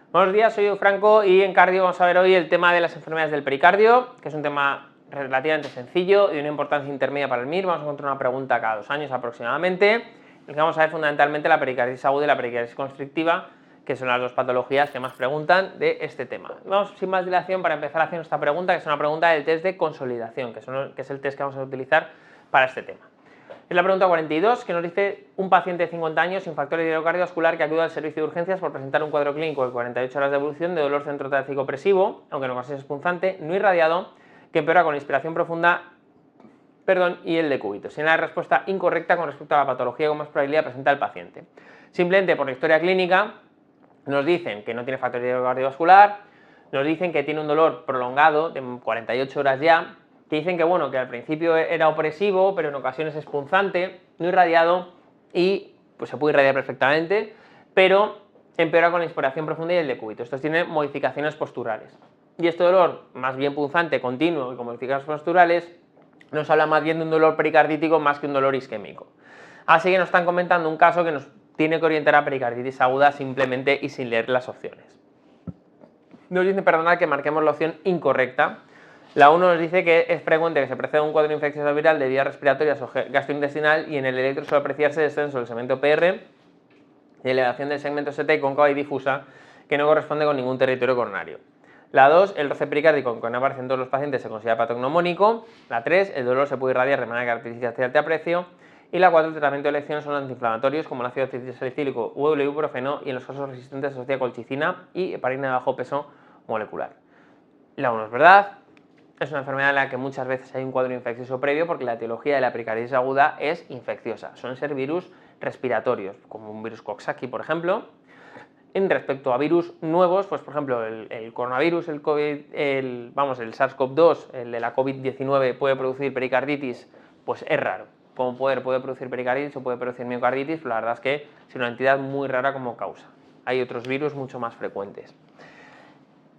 Buenos días, soy Franco y en cardio vamos a ver hoy el tema de las enfermedades del pericardio, que es un tema relativamente sencillo y de una importancia intermedia para el MIR. Vamos a encontrar una pregunta cada 2 años aproximadamente, en el que vamos a ver fundamentalmente la pericarditis aguda y la pericarditis constrictiva, que son las dos patologías que más preguntan de este tema. Vamos sin más dilación para empezar haciendo esta pregunta, que es una pregunta del test de consolidación, que es el test que vamos a utilizar para este tema. Es la pregunta 42, que nos dice: un paciente de 50 años sin factor cardiovascular que acude al servicio de urgencias por presentar un cuadro clínico de 48 horas de evolución de dolor centrotorácico opresivo, aunque en ocasiones es punzante, no irradiado, que empeora con inspiración profunda y el decúbito. Sin la respuesta incorrecta con respecto a la patología con más probabilidad presenta el paciente. Simplemente por la historia clínica nos dicen que no tiene factor cardiovascular, nos dicen que tiene un dolor prolongado de 48 horas ya, que dicen que bueno, que al principio era opresivo, pero en ocasiones es punzante, no irradiado y pues se puede irradiar perfectamente, pero empeora con la inspiración profunda y el decúbito. Estos tienen modificaciones posturales. Y este dolor, más bien punzante, continuo y con modificaciones posturales, nos habla más bien de un dolor pericardítico más que un dolor isquémico. Así que nos están comentando un caso que nos tiene que orientar a pericarditis aguda simplemente y sin leer las opciones. Nos dicen, perdonad, que marquemos la opción incorrecta. La 1 nos dice que es frecuente que se preceda un cuadro infeccioso viral de vías respiratorias o gastrointestinal, y en el electro suele apreciarse descenso del segmento PR y elevación del segmento ST cóncava y difusa, que no corresponde con ningún territorio coronario. La 2, el roce pericárdico que no aparece en todos los pacientes se considera patognomónico. La 3, el dolor se puede irradiar de manera característica hacia alto aprecio. Y la 4, el tratamiento de elección son antiinflamatorios como el ácido salicílico u el ibuprofeno, y en los casos resistentes se asocia colchicina y heparina de bajo peso molecular. La 1 es verdad. Es una enfermedad en la que muchas veces hay un cuadro infeccioso previo, porque la etiología de la pericarditis aguda es infecciosa. Suelen ser virus respiratorios, como un virus Coxsackie, por ejemplo. En respecto a virus nuevos, pues por ejemplo el coronavirus, el SARS-CoV-2, el de la COVID-19 puede producir pericarditis, pues es raro. Como puede producir pericarditis o puede producir miocarditis, pero la verdad es que es una entidad muy rara como causa. Hay otros virus mucho más frecuentes.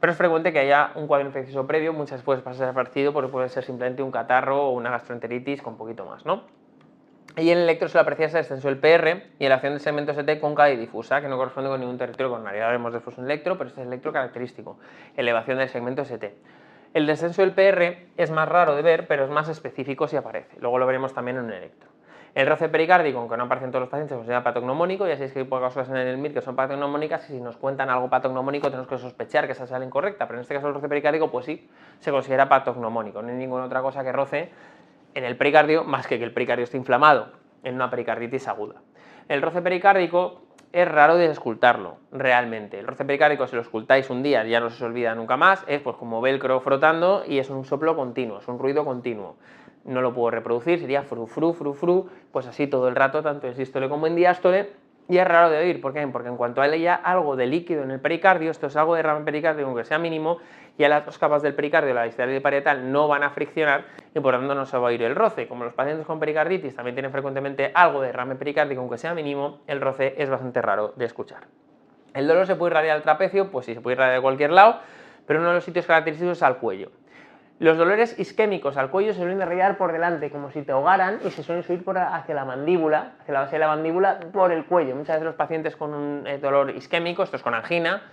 Pero es frecuente que haya un cuadro infeccioso previo, muchas veces puede pasar desapercibido porque puede ser simplemente un catarro o una gastroenteritis con poquito más, ¿no? Y en el electro suele apreciarse descenso del PR y elevación del segmento ST cóncava y difusa, que no corresponde con ningún territorio coronario. Ahora veremos después un electro, pero este es el electro característico, elevación del segmento ST. El descenso del PR es más raro de ver, pero es más específico si aparece. Luego lo veremos también en un electro. El roce pericárdico, aunque no aparece en todos los pacientes, se considera patognomónico. Ya sabéis que hay pocas cosas en el MIR que son patognomónicas, y si nos cuentan algo patognomónico tenemos que sospechar que esa sea la incorrecta, pero en este caso el roce pericárdico pues sí, se considera patognomónico. No hay ninguna otra cosa que roce en el pericardio más que el pericardio esté inflamado en una pericarditis aguda. El roce pericárdico es raro de escultarlo realmente. El roce pericárdico, si lo escultáis un día ya no se os olvida nunca más, es pues como velcro frotando y es un soplo continuo, es un ruido continuo. No lo puedo reproducir, sería fru, fru, fru, fru, pues así todo el rato, tanto en sístole como en diástole, y es raro de oír. ¿Por qué? Porque en cuanto haya algo de líquido en el pericardio, esto es algo de derrame pericárdico, aunque sea mínimo, ya las dos capas del pericardio, la distal y la parietal, no van a friccionar y por lo tanto no se va a oír el roce. Como los pacientes con pericarditis también tienen frecuentemente algo de derrame pericárdico, aunque sea mínimo, el roce es bastante raro de escuchar. ¿El dolor se puede irradiar al trapecio? Pues sí, se puede irradiar de cualquier lado, pero uno de los sitios característicos es al cuello. Los dolores isquémicos al cuello se suelen irradiar por delante, como si te ahogaran, y se suelen subir hacia la mandíbula, hacia la base de la mandíbula, por el cuello. Muchas veces los pacientes con un dolor isquémico, esto es con angina,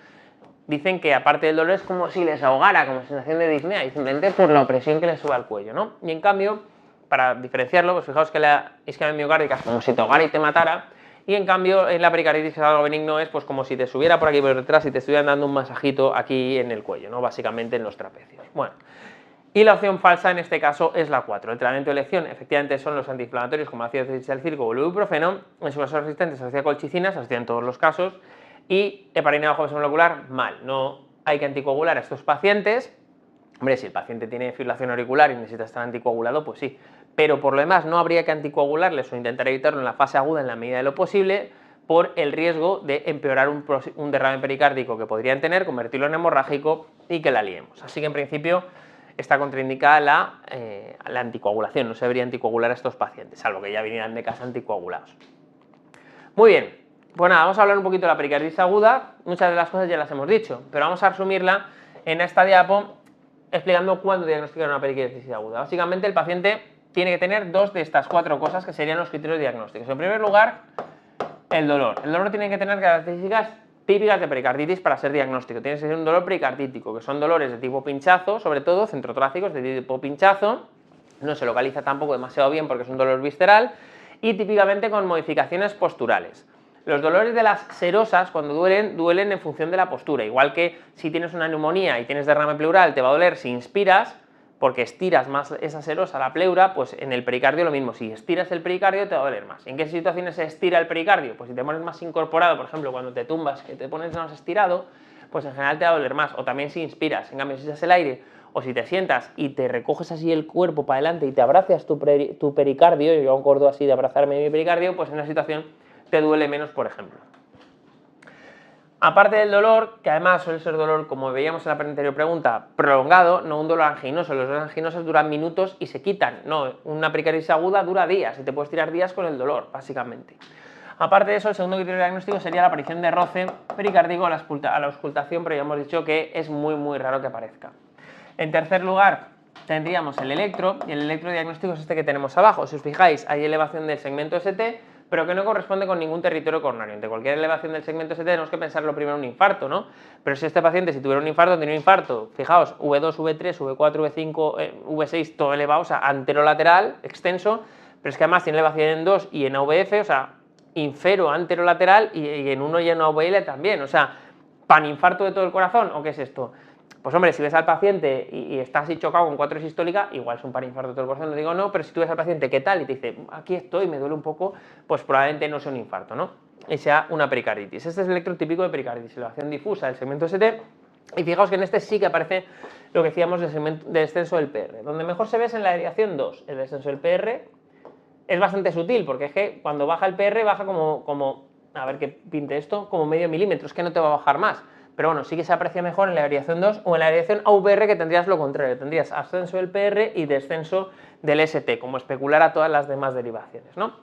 dicen que aparte del dolor es como si les ahogara, como sensación de disnea, y simplemente por la opresión que les sube al cuello, ¿no? Y en cambio, para diferenciarlo, pues fijaos que la isquemia miocárdica es como si te ahogara y te matara, y en cambio en la pericarditis, que es algo benigno, es pues como si te subiera por aquí por detrás y te estuvieran dando un masajito aquí en el cuello, ¿no? Básicamente en los trapecios. Bueno. Y la opción falsa en este caso es la 4. El tratamiento de elección efectivamente son los antiinflamatorios como ácido salicílico o el ibuprofeno. En su caso resistente se asocia colchicina, se asocia en todos los casos. Y heparina de bajo peso molecular, mal. No hay que anticoagular a estos pacientes. Hombre, si el paciente tiene fibrilación auricular y necesita estar anticoagulado, pues sí. Pero por lo demás no habría que anticoagularles o intentar evitarlo en la fase aguda en la medida de lo posible, por el riesgo de empeorar un derrame pericárdico que podrían tener, convertirlo en hemorrágico y que la liemos. Así que en principio está contraindicada la anticoagulación, no se debería anticoagular a estos pacientes, salvo que ya vinieran de casa anticoagulados. Muy bien, pues nada, vamos a hablar un poquito de la pericarditis aguda. Muchas de las cosas ya las hemos dicho, pero vamos a resumirla en esta diapo explicando cuándo diagnosticar una pericarditis aguda. Básicamente el paciente tiene que tener 2 de estas 4 cosas que serían los criterios diagnósticos. En primer lugar, el dolor. El dolor tiene que tener características típicas de pericarditis para ser diagnóstico. Tienes que ser un dolor pericardítico, que son dolores de tipo pinchazo, sobre todo centrotorácicos de tipo pinchazo, no se localiza tampoco demasiado bien porque es un dolor visceral, y típicamente con modificaciones posturales. Los dolores de las serosas, cuando duelen en función de la postura, igual que si tienes una neumonía y tienes derrame pleural, te va a doler si inspiras, porque estiras más esa serosa, la pleura, pues en el pericardio lo mismo, si estiras el pericardio te va a doler más. ¿En qué situaciones se estira el pericardio? Pues si te pones más incorporado, por ejemplo, cuando te tumbas, que te pones más estirado, pues en general te va a doler más, o también si inspiras, en cambio si echas el aire, o si te sientas y te recoges así el cuerpo para adelante y te abrazas tu pericardio, yo acuerdo así de abrazarme mi pericardio, pues en una situación te duele menos, por ejemplo. Aparte del dolor, que además suele ser dolor, como veíamos en la anterior pregunta, prolongado, no un dolor anginoso. Los dolores anginosos duran minutos y se quitan. No, una pericarditis aguda dura días y te puedes tirar días con el dolor, básicamente. Aparte de eso, el segundo criterio diagnóstico sería la aparición de roce pericárdico a la auscultación, pero ya hemos dicho que es muy raro que aparezca. En tercer lugar, tendríamos el electro, y el electrodiagnóstico es este que tenemos abajo. Si os fijáis, hay elevación del segmento ST, pero que no corresponde con ningún territorio coronario. Ante cualquier elevación del segmento ST tenemos que pensar lo primero en un infarto, ¿no? Pero si este paciente, si tuviera un infarto, tiene un infarto, fijaos, V2, V3, V4, V5, V6, todo elevado, o sea, anterolateral, extenso, pero es que además tiene elevación en 2 y en AVF, o sea, infero anterolateral y en 1 y en AVL también, o sea, paninfarto de todo el corazón, ¿o qué es esto? Pues hombre, si ves al paciente y está así chocado con 4 sistólica, igual es un parinfarto de todo el corazón, no digo no, pero si tú ves al paciente qué tal y te dice, aquí estoy, me duele un poco, pues probablemente no sea un infarto, ¿no? Y sea una pericarditis. Este es el electro típico de pericarditis, elevación difusa del segmento ST, y fijaos que en este sí que aparece lo que decíamos del descenso del PR. Donde mejor se ve es en la aireación 2, el descenso del PR es bastante sutil, porque es que cuando baja el PR baja como a ver que pinte esto, como medio milímetro, es que no te va a bajar más. Pero bueno, sí que se aprecia mejor en la aireación 2 o en la aireación AVR, que tendrías lo contrario, tendrías ascenso del PR y descenso del ST, como especular a todas las demás derivaciones, ¿no?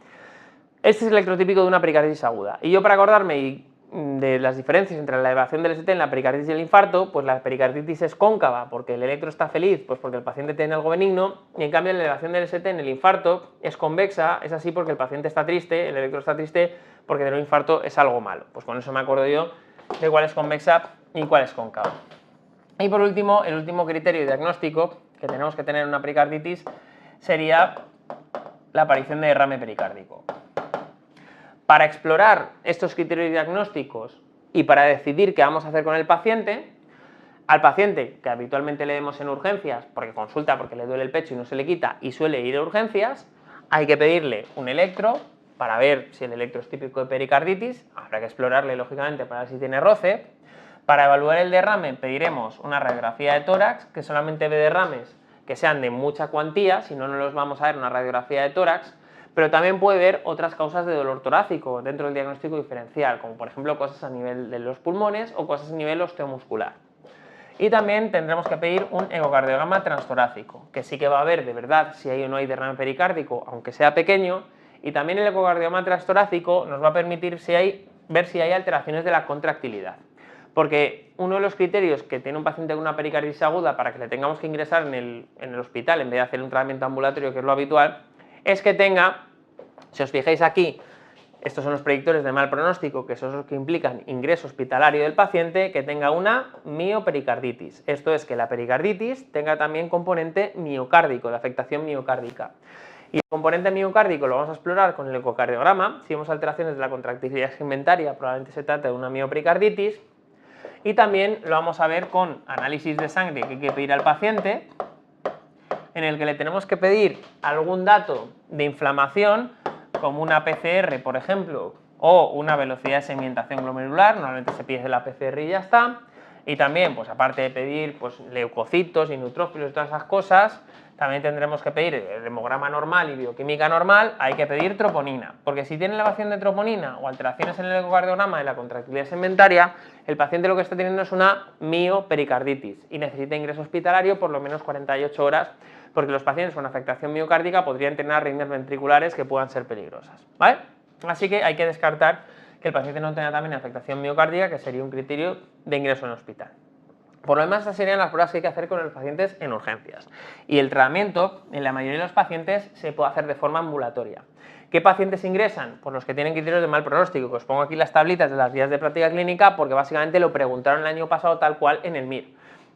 Este es el electrotípico de una pericarditis aguda. Y yo, para acordarme de las diferencias entre la elevación del ST en la pericarditis y el infarto, pues la pericarditis es cóncava porque el electro está feliz, pues porque el paciente tiene algo benigno, y en cambio la elevación del ST en el infarto es convexa, es así porque el paciente está triste, el electro está triste porque tener un infarto es algo malo. Pues con eso me acuerdo yo de cuál es convexa y cuál es cóncava. Y por último, el último criterio diagnóstico que tenemos que tener en una pericarditis sería la aparición de derrame pericárdico. Para explorar estos criterios diagnósticos y para decidir qué vamos a hacer con el paciente, al paciente que habitualmente le vemos en urgencias, porque consulta porque le duele el pecho y no se le quita y suele ir a urgencias, hay que pedirle un electro para ver si el electro es típico de pericarditis, habrá que explorarle lógicamente para ver si tiene roce. Para evaluar el derrame pediremos una radiografía de tórax, que solamente ve derrames que sean de mucha cuantía, si no, no los vamos a ver una radiografía de tórax, pero también puede ver otras causas de dolor torácico dentro del diagnóstico diferencial, como por ejemplo cosas a nivel de los pulmones o cosas a nivel osteomuscular. Y también tendremos que pedir un ecocardiograma transtorácico, que sí que va a ver de verdad si hay o no hay derrame pericárdico, aunque sea pequeño, y también el ecocardiograma transtorácico nos va a permitir ver si hay alteraciones de la contractilidad. Porque uno de los criterios que tiene un paciente con una pericarditis aguda para que le tengamos que ingresar en el hospital en vez de hacer un tratamiento ambulatorio, que es lo habitual, es que tenga, si os fijáis aquí, estos son los predictores de mal pronóstico, que son los que implican ingreso hospitalario del paciente, que tenga una miopericarditis. Esto es que la pericarditis tenga también componente miocárdico, de afectación miocárdica. Y el componente miocárdico lo vamos a explorar con el ecocardiograma. Si vemos alteraciones de la contractilidad segmentaria, probablemente se trate de una miopericarditis. Y también lo vamos a ver con análisis de sangre que hay que pedir al paciente, en el que le tenemos que pedir algún dato de inflamación, como una PCR, por ejemplo, o una velocidad de segmentación glomerular. Normalmente se pide la PCR y ya está. Y también, pues aparte de pedir pues, leucocitos y neutrófilos y todas esas cosas, también tendremos que pedir el hemograma normal y bioquímica normal, hay que pedir troponina, porque si tiene elevación de troponina o alteraciones en el ecocardiograma de la contractilidad segmentaria, el paciente lo que está teniendo es una miopericarditis y necesita ingreso hospitalario por lo menos 48 horas, porque los pacientes con afectación miocárdica podrían tener arritmias ventriculares que puedan ser peligrosas, ¿vale? Así que hay que descartar que el paciente no tenga también afectación miocárdica, que sería un criterio de ingreso en hospital. Por lo demás, estas serían las pruebas que hay que hacer con los pacientes en urgencias. Y el tratamiento, en la mayoría de los pacientes, se puede hacer de forma ambulatoria. ¿Qué pacientes ingresan? Pues los que tienen criterios de mal pronóstico, que os pongo aquí las tablitas de las guías de práctica clínica porque básicamente lo preguntaron el año pasado tal cual en el MIR.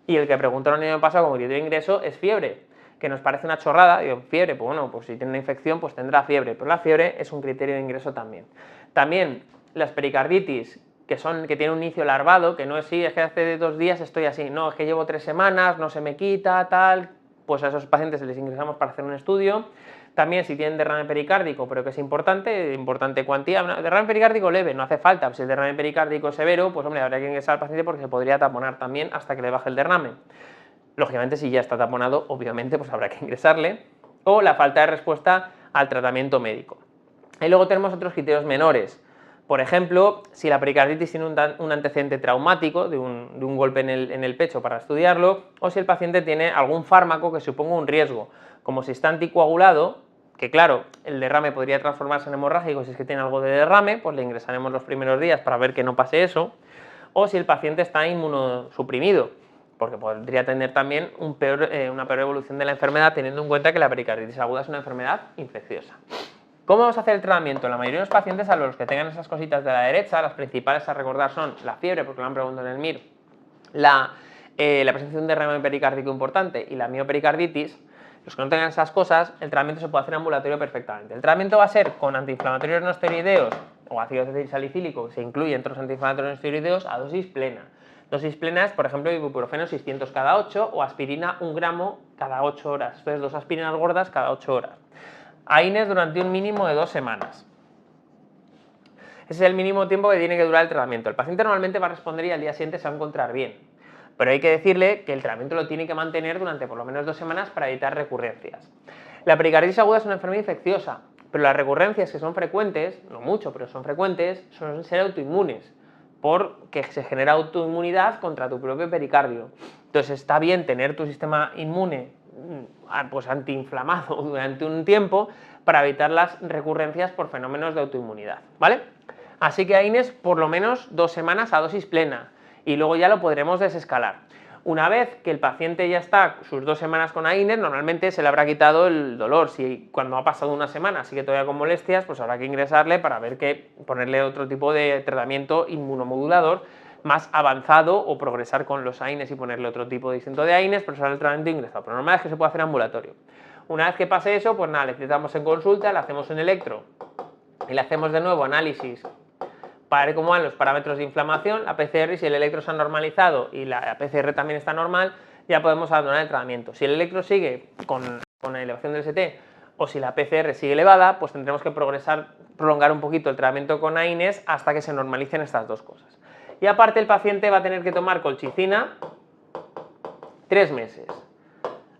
Y el que preguntaron el año pasado como criterio de ingreso es fiebre, que nos parece una chorrada. Digo, fiebre, pues bueno, pues si tiene una infección pues tendrá fiebre, pero la fiebre es un criterio de ingreso también. También las pericarditis, que tienen un inicio larvado, que no es sí, es que hace 2 días estoy así, no, es que llevo 3 semanas, no se me quita, tal, pues a esos pacientes les ingresamos para hacer un estudio. También si tienen derrame pericárdico, pero que es importante cuantía, derrame pericárdico leve, no hace falta, si el derrame pericárdico es severo, pues hombre, habría que ingresar al paciente porque se podría taponar también hasta que le baje el derrame. Lógicamente, si ya está taponado, obviamente, pues habrá que ingresarle. O la falta de respuesta al tratamiento médico. Y luego tenemos otros criterios menores. Por ejemplo, si la pericarditis tiene un antecedente traumático de un golpe en el pecho para estudiarlo, o si el paciente tiene algún fármaco que suponga un riesgo, como si está anticoagulado, que claro, el derrame podría transformarse en hemorrágico si es que tiene algo de derrame, pues le ingresaremos los primeros días para ver que no pase eso, o si el paciente está inmunosuprimido, porque podría tener también una peor evolución de la enfermedad, teniendo en cuenta que la pericarditis aguda es una enfermedad infecciosa. ¿Cómo vamos a hacer el tratamiento? La mayoría de los pacientes, a los que tengan esas cositas de la derecha, las principales a recordar son la fiebre, porque lo han preguntado en el MIR, la presencia de un derrame pericárdico importante y la miopericarditis. Los que no tengan esas cosas, el tratamiento se puede hacer en ambulatorio perfectamente. El tratamiento va a ser con antiinflamatorios no esteroideos o ácido acetilsalicílico, que se incluye entre los antiinflamatorios no esteroideos, a dosis plena. Dosis plena es, por ejemplo, ibuprofeno 600 cada 8 o aspirina 1 gramo cada 8 horas. Entonces, 2 aspirinas gordas cada 8 horas. AINES durante un mínimo de 2 semanas. Ese es el mínimo tiempo que tiene que durar el tratamiento. El paciente normalmente va a responder y al día siguiente se va a encontrar bien. Pero hay que decirle que el tratamiento lo tiene que mantener durante por lo menos 2 semanas para evitar recurrencias. La pericarditis aguda es una enfermedad infecciosa, pero las recurrencias que son frecuentes, no mucho, pero son frecuentes, son ser autoinmunes, porque se genera autoinmunidad contra tu propio pericardio. Entonces está bien tener tu sistema inmune pues antiinflamado durante un tiempo para evitar las recurrencias por fenómenos de autoinmunidad, ¿vale? Así que AINES por lo menos 2 semanas a dosis plena y luego ya lo podremos desescalar. Una vez que el paciente ya está sus 2 semanas con AINES, normalmente se le habrá quitado el dolor. Si cuando ha pasado una semana sigue todavía con molestias, pues habrá que ingresarle para ver ponerle otro tipo de tratamiento inmunomodulador más avanzado o progresar con los AINES y ponerle otro tipo distinto de AINES, pero será el tratamiento ingresado. Pero normal es que se puede hacer ambulatorio. Una vez que pase eso, pues nada, le citamos en consulta, le hacemos un electro y le hacemos de nuevo análisis para ver cómo van los parámetros de inflamación, la PCR, si el electro se ha normalizado y la PCR también está normal, ya podemos abandonar el tratamiento. Si el electro sigue con la elevación del ST o si la PCR sigue elevada, pues tendremos que prolongar un poquito el tratamiento con AINES hasta que se normalicen estas dos cosas. Y aparte el paciente va a tener que tomar colchicina 3 meses.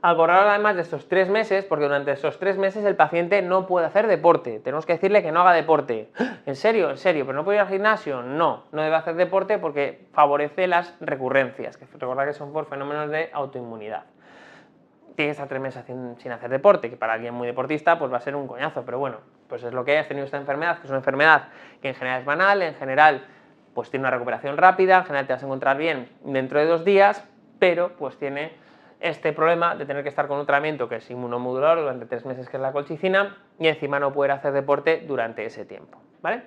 Acordaros además de estos 3 meses, porque durante estos 3 meses el paciente no puede hacer deporte. Tenemos que decirle que no haga deporte. ¿En serio? ¿En serio? ¿Pero no puede ir al gimnasio? No, no debe hacer deporte porque favorece las recurrencias, que recordad que son por fenómenos de autoinmunidad. Tiene que estar 3 meses sin hacer deporte, que para alguien muy deportista pues va a ser un coñazo, pero bueno, pues es lo que has tenido esta enfermedad, que es una enfermedad que en general es banal, en general pues tiene una recuperación rápida, en general te vas a encontrar bien dentro de 2 días, pero pues tiene este problema de tener que estar con un tratamiento que es inmunomodulador durante 3 meses, que es la colchicina, y encima no poder hacer deporte durante ese tiempo, ¿vale?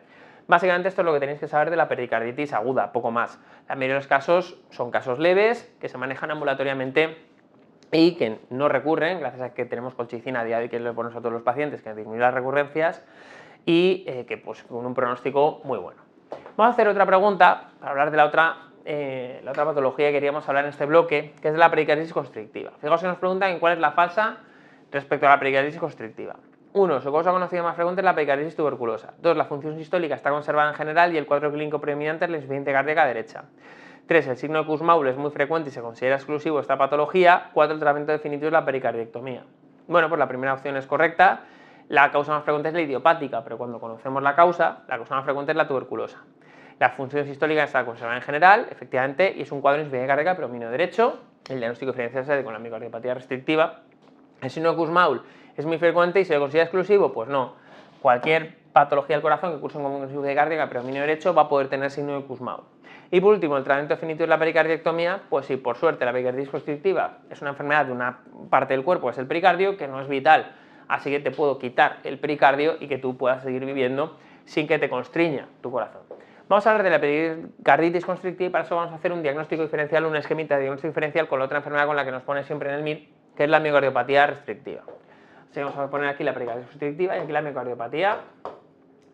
Básicamente esto es lo que tenéis que saber de la pericarditis aguda, poco más. La mayoría de los casos son casos leves, que se manejan ambulatoriamente y que no recurren, gracias a que tenemos colchicina a día de hoy que le ponemos a todos los pacientes, que disminuye las recurrencias y que pues con un pronóstico muy bueno. Vamos a hacer otra pregunta para hablar de la otra patología que queríamos hablar en este bloque, que es de la pericarditis constrictiva. Fijaos que nos preguntan cuál es la falsa respecto a la pericarditis constrictiva. 1. Su causa conocida más frecuente es la pericarditis tuberculosa. 2. La función sistólica está conservada en general y el cuadro clínico predominante es la insuficiencia cardíaca derecha. 3. El signo de Kussmaul es muy frecuente y se considera exclusivo de esta patología. 4. El tratamiento definitivo es la pericardiectomía. Bueno, pues la primera opción es correcta. La causa más frecuente es la idiopática, pero cuando conocemos la causa más frecuente es la tuberculosa. La función sistólica está conservada en general, efectivamente, y es un cuadro de insuficiencia cardíaca predominio derecho. El diagnóstico diferencial se hace con la miocardiopatía restrictiva. El signo de Kussmaul es muy frecuente y se le considera exclusivo, pues no. Cualquier patología del corazón que curse con insuficiencia cardíaca predominio derecho va a poder tener signo de Kussmaul. Y por último, el tratamiento definitivo es la pericardiectomía, pues si por suerte la pericarditis constrictiva es una enfermedad de una parte del cuerpo, es el pericardio, que no es vital así que te puedo quitar el pericardio y que tú puedas seguir viviendo sin que te constriña tu corazón. Vamos a hablar de la pericarditis constrictiva y para eso vamos a hacer un diagnóstico diferencial, un esquemita de diagnóstico diferencial con la otra enfermedad con la que nos pone siempre en el MIR, que es la miocardiopatía restrictiva. Así vamos a poner aquí la pericarditis restrictiva y aquí la miocardiopatía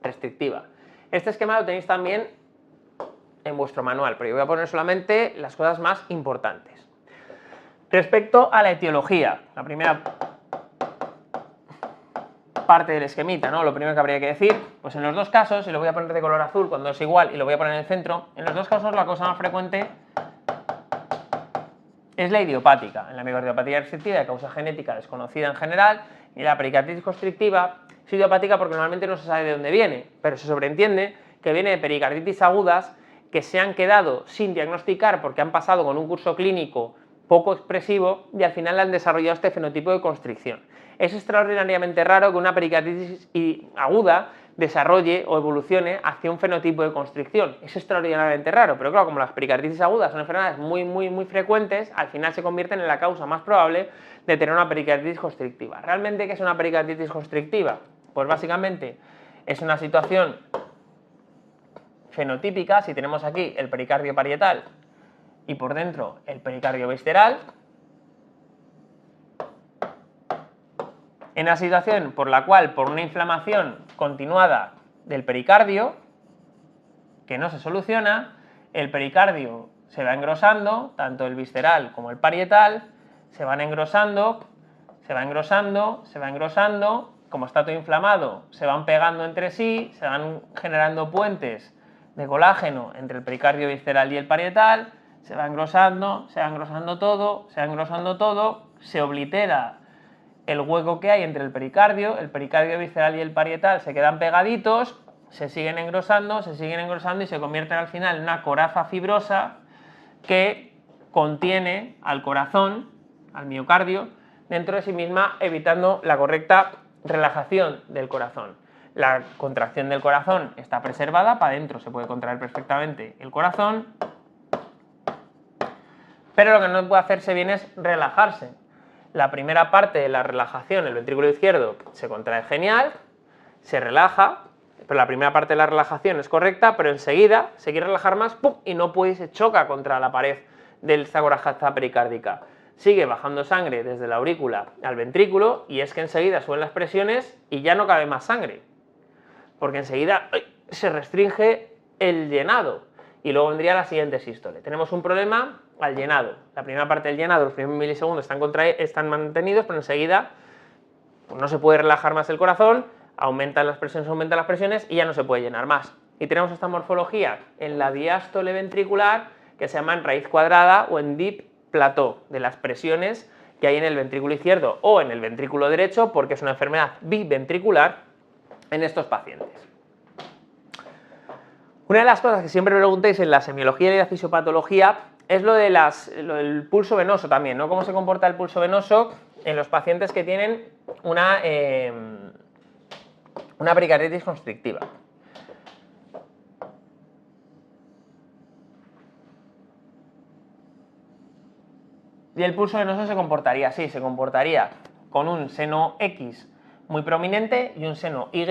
restrictiva. Este esquema lo tenéis también en vuestro manual, pero yo voy a poner solamente las cosas más importantes. Respecto a la etiología, la primera parte del esquemita, ¿no? Lo primero que habría que decir, pues en los dos casos, y lo voy a poner de color azul cuando es igual y lo voy a poner en el centro, en los dos casos la causa más frecuente es la idiopática. En la miocardiopatía restrictiva de causa genética desconocida en general y la pericarditis constrictiva es idiopática porque normalmente no se sabe de dónde viene, pero se sobreentiende que viene de pericarditis agudas que se han quedado sin diagnosticar porque han pasado con un curso clínico poco expresivo y al final han desarrollado este fenotipo de constricción. Es extraordinariamente raro que una pericarditis aguda desarrolle o evolucione hacia un fenotipo de constricción. Es extraordinariamente raro, pero claro, como las pericarditis agudas son enfermedades muy frecuentes, al final se convierten en la causa más probable de tener una pericarditis constrictiva. ¿Realmente qué es una pericarditis constrictiva? Pues básicamente es una situación fenotípica. Si tenemos aquí el pericardio parietal y por dentro el pericardio visceral, en una situación por la cual, por una inflamación continuada del pericardio, que no se soluciona, el pericardio se va engrosando, tanto el visceral como el parietal, se van engrosando, se va engrosando, se va engrosando, como está todo inflamado, se van pegando entre sí, se van generando puentes de colágeno entre el pericardio visceral y el parietal, se va engrosando todo, se va engrosando todo, se oblitera el hueco que hay entre el pericardio visceral y el parietal se quedan pegaditos, se siguen engrosando y se convierten al final en una coraza fibrosa que contiene al corazón, al miocardio, dentro de sí misma, evitando la correcta relajación del corazón. La contracción del corazón está preservada, para adentro se puede contraer perfectamente el corazón, pero lo que no puede hacerse bien es relajarse. La primera parte de la relajación, el ventrículo izquierdo, se contrae genial, se relaja, pero la primera parte de la relajación es correcta, pero enseguida se quiere relajar más, ¡pum!, y no puede, se choca contra la pared de esta coraza pericárdica. Sigue bajando sangre desde la aurícula al ventrículo y es que enseguida suben las presiones y ya no cabe más sangre, porque enseguida se restringe el llenado y luego vendría la siguiente sístole. Tenemos un problema al llenado. La primera parte del llenado, los primeros milisegundos están mantenidos, pero enseguida pues no se puede relajar más el corazón, aumentan las presiones y ya no se puede llenar más. Y tenemos esta morfología en la diástole ventricular que se llama en raíz cuadrada o en deep plateau de las presiones que hay en el ventrículo izquierdo o en el ventrículo derecho, porque es una enfermedad biventricular en estos pacientes. Una de las cosas que siempre me preguntéis en la semiología y la fisiopatología es lo del pulso venoso también, ¿no? ¿Cómo se comporta el pulso venoso en los pacientes que tienen una pericarditis constrictiva? Y el pulso venoso se comportaría así, se comportaría con un seno X muy prominente y un seno Y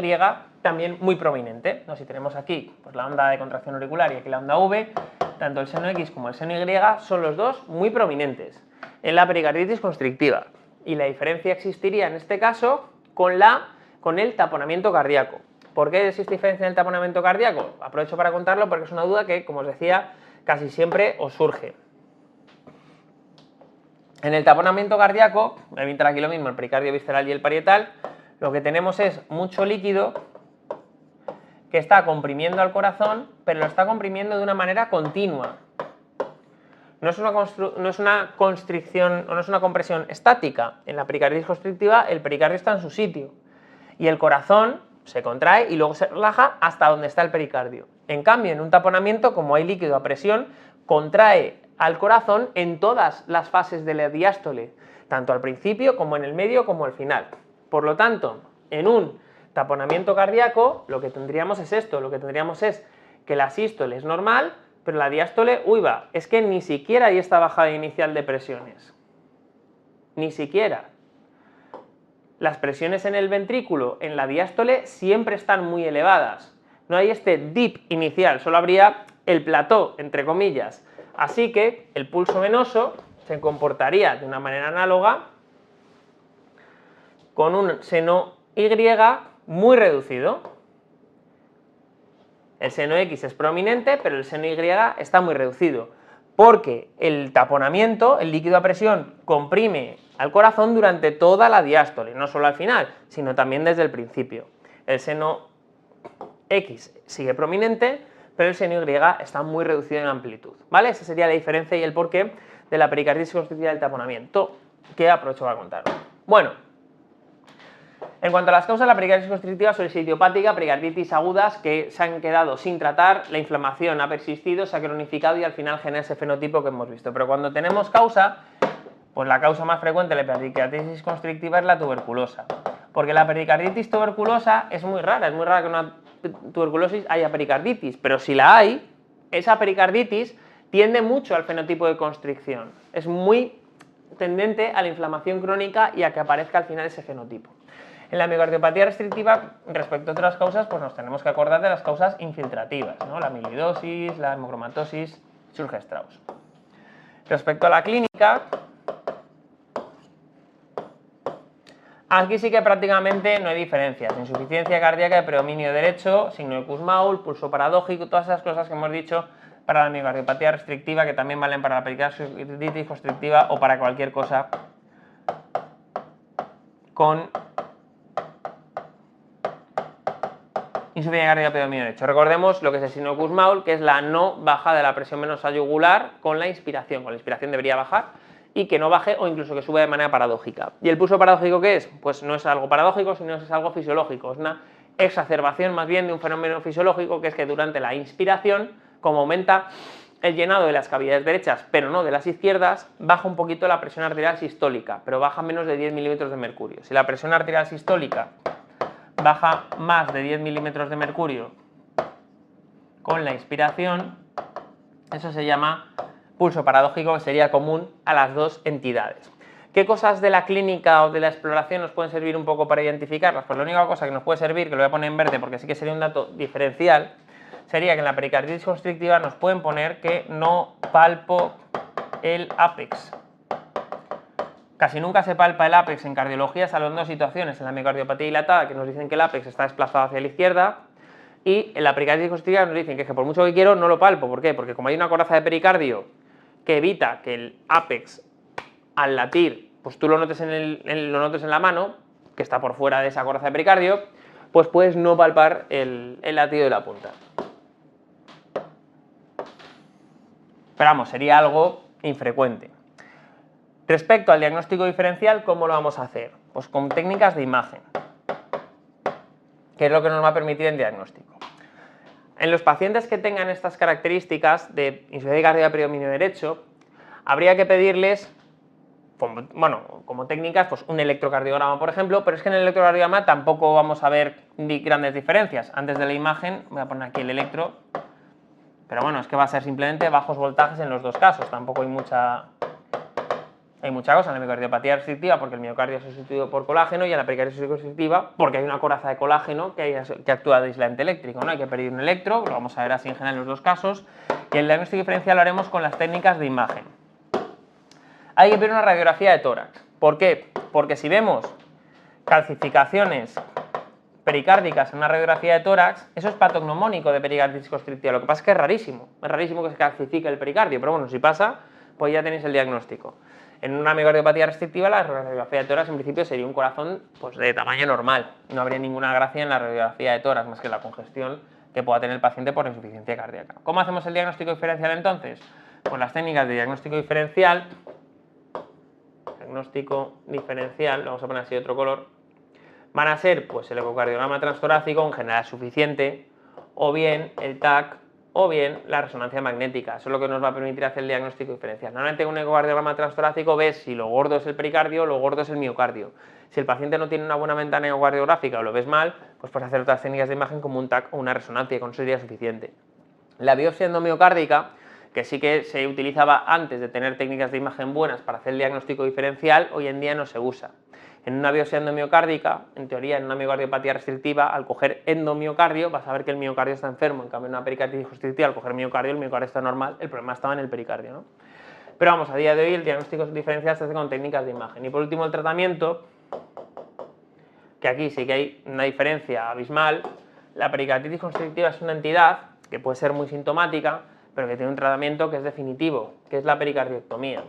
también muy prominente, ¿no? Si tenemos aquí pues, la onda de contracción auricular y aquí la onda V, tanto el seno X como el seno Y son los dos muy prominentes en la pericarditis constrictiva. Y la diferencia existiría en este caso con el taponamiento cardíaco. ¿Por qué existe diferencia en el taponamiento cardíaco? Aprovecho para contarlo porque es una duda que, como os decía, casi siempre os surge. En el taponamiento cardíaco, voy a pintar aquí lo mismo, el pericardio visceral y el parietal, lo que tenemos es mucho líquido que está comprimiendo al corazón, pero lo está comprimiendo de una manera continua. No es una constricción o no es una compresión estática. En la pericarditis constrictiva el pericardio está en su sitio y el corazón se contrae y luego se relaja hasta donde está el pericardio. En cambio, en un taponamiento, como hay líquido a presión, contrae al corazón en todas las fases de la diástole, tanto al principio como en el medio como al final. Por lo tanto, en un taponamiento cardíaco lo que tendríamos es esto, lo que tendríamos es que la sístole es normal, pero la diástole, es que ni siquiera hay esta bajada inicial de presiones. Ni siquiera. las presiones en el ventrículo, en la diástole, siempre están muy elevadas. No hay este dip inicial, solo habría el plató, entre comillas. Así que el pulso venoso se comportaría de una manera análoga con un seno Y muy reducido. El seno X es prominente, pero el seno Y está muy reducido, porque el taponamiento, el líquido a presión, comprime al corazón durante toda la diástole, no solo al final, sino también desde el principio. El seno X sigue prominente, pero el seno Y está muy reducido en amplitud, ¿vale? Esa sería la diferencia y el porqué de la pericarditis constrictiva del taponamiento, que aprovecho para contaros. Bueno, en cuanto a las causas de la pericarditis constrictiva, suele ser idiopática, pericarditis agudas que se han quedado sin tratar, la inflamación ha persistido, se ha cronificado y al final genera ese fenotipo que hemos visto. Pero cuando tenemos causa, pues la causa más frecuente de la pericarditis constrictiva es la tuberculosa, porque la pericarditis tuberculosa es muy rara que una tuberculosis haya pericarditis, pero si la hay, esa pericarditis tiende mucho al fenotipo de constricción, es muy tendente a la inflamación crónica y a que aparezca al final ese fenotipo. En la miocardiopatía restrictiva, respecto a otras causas, pues nos tenemos que acordar de las causas infiltrativas, ¿no? La amiloidosis, la hemocromatosis, Churg-Strauss. Respecto a la clínica, aquí sí que prácticamente no hay diferencias. Insuficiencia cardíaca de predominio derecho, signo de Kussmaul, pulso paradójico, todas esas cosas que hemos dicho para la miocardiopatía restrictiva, que también valen para la pericarditis constrictiva o para cualquier cosa con insuficiencia cardíaca de predominio derecho. Recordemos lo que es el signo de Kussmaul, que es la no bajada de la presión venosa yugular con la inspiración. Con la inspiración debería bajar y que no baje o incluso que suba de manera paradójica. ¿Y el pulso paradójico qué es? Pues no es algo paradójico, sino es algo fisiológico. Es una exacerbación más bien de un fenómeno fisiológico, que es que durante la inspiración, como aumenta el llenado de las cavidades derechas, pero no de las izquierdas, baja un poquito la presión arterial sistólica, pero baja menos de 10 milímetros de mercurio. Si la presión arterial sistólica baja más de 10 milímetros de mercurio con la inspiración, eso se llama pulso paradójico, que sería común a las dos entidades. ¿Qué cosas de la clínica o de la exploración nos pueden servir un poco para identificarlas? Pues la única cosa que nos puede servir, que lo voy a poner en verde porque sí que sería un dato diferencial, sería que en la pericarditis constrictiva nos pueden poner que no palpo el ápex. Casi nunca se palpa el ápex en cardiología, salvo en dos situaciones: en la miocardiopatía dilatada, que nos dicen que el ápex está desplazado hacia la izquierda, y en la pericarditis constrictiva nos dicen que por mucho que quiero no lo palpo. ¿Por qué? Porque como hay una coraza de pericardio que evita que el ápex al latir, pues tú lo notes en la mano, que está por fuera de esa coraza de pericardio, pues puedes no palpar el latido de la punta. Pero vamos, sería algo infrecuente. Respecto al diagnóstico diferencial, ¿cómo lo vamos a hacer? Pues con técnicas de imagen, que es lo que nos va a permitir el diagnóstico. En los pacientes que tengan estas características de insuficiencia cardíaca de predominio derecho, habría que pedirles, como técnicas, pues un electrocardiograma, por ejemplo, pero es que en el electrocardiograma tampoco vamos a ver grandes diferencias. Antes de la imagen, voy a poner aquí el electro, pero bueno, es que va a ser simplemente bajos voltajes en los dos casos, tampoco hay mucha cosa. En la miocardiopatía restrictiva, porque el miocardio es sustituido por colágeno, y en la pericarditis constrictiva, porque hay una coraza de colágeno que actúa de aislante eléctrico, ¿no? Hay que pedir un electro, lo vamos a ver así en general en los dos casos, y el diagnóstico diferencial lo haremos con las técnicas de imagen. Hay que pedir una radiografía de tórax. ¿Por qué? Porque si vemos calcificaciones pericárdicas en una radiografía de tórax, eso es patognomónico de pericarditis constrictiva. Lo que pasa es que es rarísimo que se calcifique el pericardio, pero bueno, si pasa, pues ya tenéis el diagnóstico. En una miocardiopatía restrictiva, la radiografía de tórax en principio sería un corazón pues, de tamaño normal. No habría ninguna gracia en la radiografía de tórax, más que la congestión que pueda tener el paciente por insuficiencia cardíaca. ¿Cómo hacemos el diagnóstico diferencial entonces? Pues las técnicas de diagnóstico diferencial, lo vamos a poner así de otro color, van a ser pues el ecocardiograma transtorácico, en general suficiente, o bien el TAC, o bien la resonancia magnética. Eso es lo que nos va a permitir hacer el diagnóstico diferencial. Normalmente en un ecocardiograma transtorácico ves si lo gordo es el pericardio o lo gordo es el miocardio. Si el paciente no tiene una buena ventana ecocardiográfica o lo ves mal, pues puedes hacer otras técnicas de imagen como un TAC o una resonancia, y con eso sería suficiente. La biopsia endomiocárdica, que sí que se utilizaba antes de tener técnicas de imagen buenas para hacer el diagnóstico diferencial, hoy en día no se usa. En una biopsia endomiocárdica, en teoría, en una miocardiopatía restrictiva, al coger endomiocardio vas a ver que el miocardio está enfermo. En cambio, en una pericarditis constrictiva, al coger miocardio, el miocardio está normal, el problema estaba en el pericardio, ¿no? Pero vamos, a día de hoy el diagnóstico diferencial se hace con técnicas de imagen. Y por último, el tratamiento, que aquí sí que hay una diferencia abismal. La pericarditis constrictiva es una entidad que puede ser muy sintomática, pero que tiene un tratamiento que es definitivo, que es la pericardiectomía.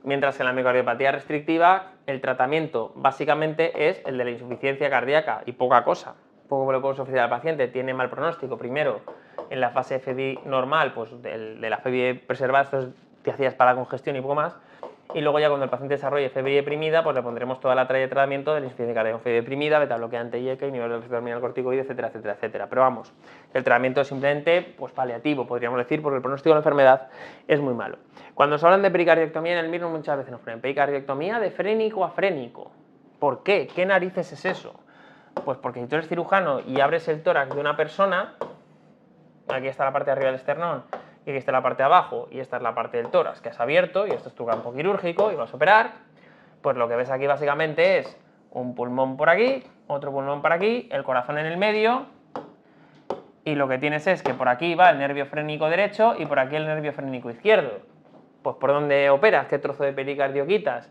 Mientras que en la miocardiopatía restrictiva el tratamiento básicamente es el de la insuficiencia cardíaca y poca cosa. Poco le podemos ofrecer al paciente, tiene mal pronóstico. Primero, en la fase FEBI normal, pues de la FEBI preservada, estos te hacías para la congestión y poco más. Y luego ya cuando el paciente desarrolle FEBI deprimida, pues le pondremos toda la trayectoria de tratamiento de la insuficiencia cardíaca con FEBI deprimida, beta-bloqueante IECA y nivel de receptor terminal corticoide, etcétera, etcétera, etcétera. Pero vamos, el tratamiento es simplemente pues, paliativo, podríamos decir, porque el pronóstico de la enfermedad es muy malo. Cuando se hablan de pericardiectomía en el MIR muchas veces nos ponen pericardiectomía de frénico a frénico. ¿Por qué? ¿Qué narices es eso? Pues porque si tú eres cirujano y abres el tórax de una persona, aquí está la parte de arriba del esternón, y aquí está la parte de abajo, y esta es la parte del tórax que has abierto, y esto es tu campo quirúrgico, y vas a operar, pues lo que ves aquí básicamente es un pulmón por aquí, otro pulmón por aquí, el corazón en el medio, y lo que tienes es que por aquí va el nervio frénico derecho y por aquí el nervio frénico izquierdo. Pues ¿por dónde operas? ¿Qué trozo de pericardio quitas?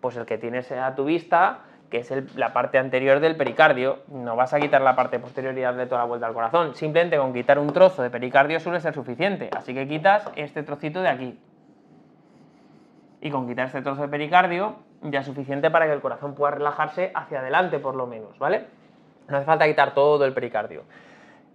Pues el que tienes a tu vista, que es la parte anterior del pericardio. No vas a quitar la parte posterior y darle toda la vuelta al corazón. Simplemente con quitar un trozo de pericardio suele ser suficiente. Así que quitas este trocito de aquí. Y con quitar este trozo de pericardio ya es suficiente para que el corazón pueda relajarse hacia adelante, por lo menos, ¿vale? No hace falta quitar todo el pericardio.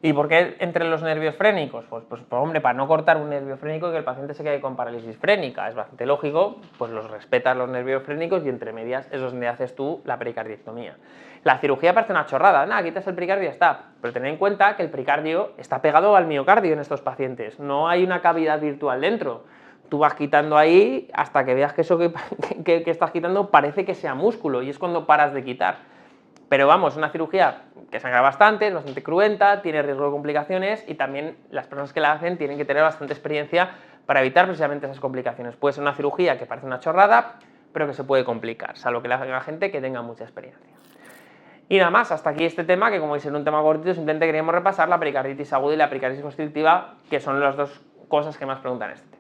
¿Y por qué entre los nervios frénicos? Pues hombre, para no cortar un nervio frénico y que el paciente se quede con parálisis frénica. Es bastante lógico, pues los respetas los nervios frénicos y entre medias es donde haces tú la pericardiectomía. La cirugía parece una chorrada, nada, quitas el pericardio y ya está. Pero tened en cuenta que el pericardio está pegado al miocardio en estos pacientes. No hay una cavidad virtual dentro. Tú vas quitando ahí hasta que veas que eso que estás quitando parece que sea músculo y es cuando paras de quitar. Pero vamos, una cirugía que sangra bastante, es bastante cruenta, tiene riesgo de complicaciones y también las personas que la hacen tienen que tener bastante experiencia para evitar precisamente esas complicaciones. Puede ser una cirugía que parece una chorrada, pero que se puede complicar, salvo que la haga gente que tenga mucha experiencia. Y nada más, hasta aquí este tema, que como veis es un tema cortito, simplemente queríamos repasar la pericarditis aguda y la pericarditis constrictiva, que son las dos cosas que más preguntan este tema.